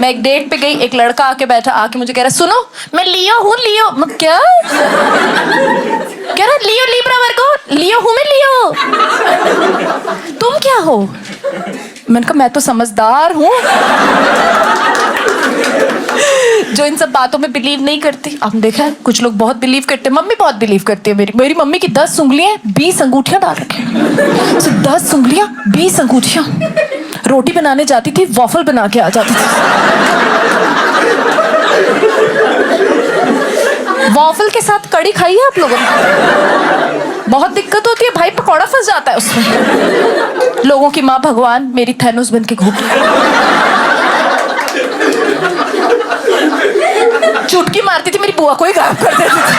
मैं एक डेट पे गई, एक लड़का आके बैठा, आके मुझे कह रहा सुनो मैं लियो हूँ, लियो। मैं क्या कह रहा? लियो लिब्रा वर्गो, लियो हूँ मैं, लियो। तुम क्या हो? मैंने कहा मैं तो समझदार हूँ जो इन सब बातों में बिलीव नहीं करती। आपने देखा है कुछ लोग बहुत बिलीव करते हैं। मम्मी बहुत बिलीव करती है। मेरी मम्मी की 10 उंगलियां 20 अंगूठियां डाल रखे। 10 उंगलियां 20 अंगूठियां। रोटी बनाने जाती थी, वॉफल बना के आ जाती थी। वॉफल के साथ कड़ी खाई है आप लोगों ने? बहुत दिक्कत होती है भाई, पकौड़ा फंस जाता है उसमें। लोगों की माँ भगवान मेरी थैनोस बन के घूमती। चुटकी मारती थी, मेरी बुआ को ही गायब कर देती थी।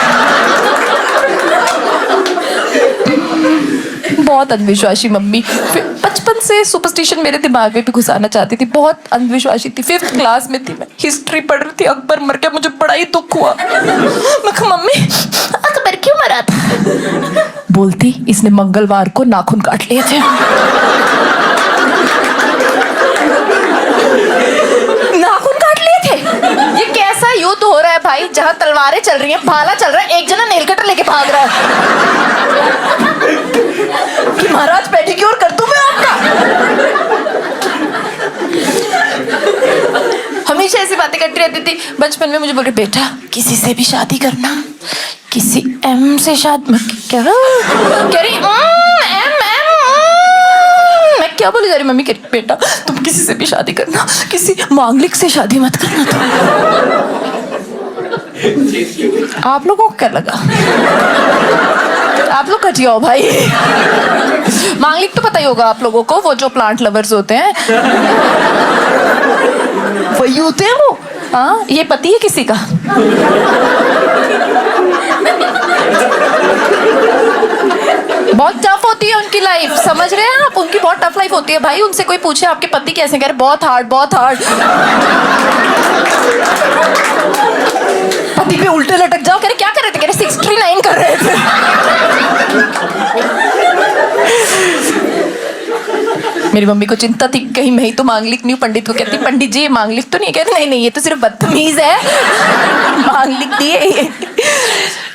बहुत अंधविश्वासी मम्मी। बचपन से सुपरस्टिशन मेरे दिमाग में भी घुसाना चाहती थी। बहुत अंधविश्वासी थी। 5th क्लास में थी मैं, हिस्ट्री पढ़ रही थी, अकबर मर गया, मुझे बड़ा ही दुख हुआ। मैं कहा मम्मी अकबर क्यों मरा था? बोलती इसने मंगलवार को नाखून काट लिए थे। नाखून काट लिए थे? ये कैसा युद्ध हो रहा है भाई, जहां तलवारें चल रही हैं, भाला चल रहा है, एक जना नेल कटर लेके भाग रहा है कि महाराज पेडिक्योर कर दूं मैं आपका। हमेशा ऐसी बातें करती रहती थी। बचपन में मुझे बोल रही बेटा किसी से भी शादी करना, किसी एम से शादी। मैं क्या कह रही? मैं क्या बोली जा रही? मम्मी कह रही बेटा तुम किसी से भी शादी करना, किसी मांगलिक से शादी मत करना। तो आप लोगों को क्या लगा? आप लोग कटिया हो भाई। मांगलिक तो पता ही होगा आप लोगों को, वो जो प्लांट लवर्स होते हैं वही होते हैं वो। हाँ, ये पति है किसी का। बहुत टफ होती है उनकी लाइफ, समझ रहे हैं आप? उनकी बहुत टफ लाइफ होती है भाई। उनसे कोई पूछे आपके पति कैसे, कह रहे बहुत हार्ड, बहुत हार्ड। पति पे उल्टे लटक जाओ, कह रहे क्या कर रहे थे? कह रहे 69 कर रहे थे। मेरी मम्मी को चिंता थी कहीं मैं ही तो मांगलिक नहीं हूँ। पंडित को कहती पंडित जी ये मांगलिक तो नहीं? कहते नहीं नहीं ये तो सिर्फ बदतमीज है, मांगलिक नहीं है।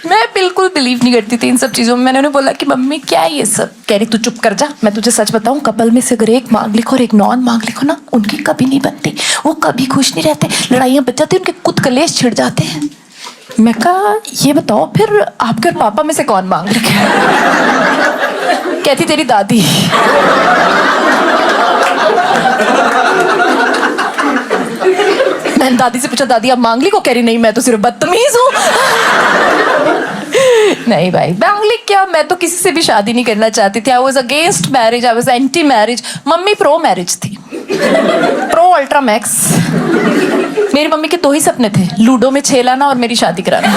मैं बिल्कुल बिलीव नहीं करती थी इन सब चीजों में। मैंने उन्हें बोला कि मम्मी क्या है ये सब? कह रही तू चुप कर जा, मैं तुझे सच बताऊं कपल में से अगर एक मांगलिक और एक नॉन मांगलिक हो ना, उनकी कभी नहीं बनती, वो कभी खुश नहीं रहते, लड़ाइयां बच जाती, उनके कुछ कलेश छिड़ जाते हैं। मैं कहा ये बताओ फिर आपके और पापा में से कौन मांगलिक है? कहती तेरी दादी। मैंने दादी से पूछा दादी आप मांगलिक हो? कह रही नहीं मैं तो सिर्फ बदतमीज हूँ। नहीं भाई मांगलिक क्या, मैं तो किसी से भी शादी नहीं करना चाहती थी। I was against marriage, I was anti marriage. Mummy pro marriage थी, प्रो अल्ट्रा मैक्स। मेरी मम्मी के 2 ही सपने थे, लूडो में 6 लाना और मेरी शादी कराना।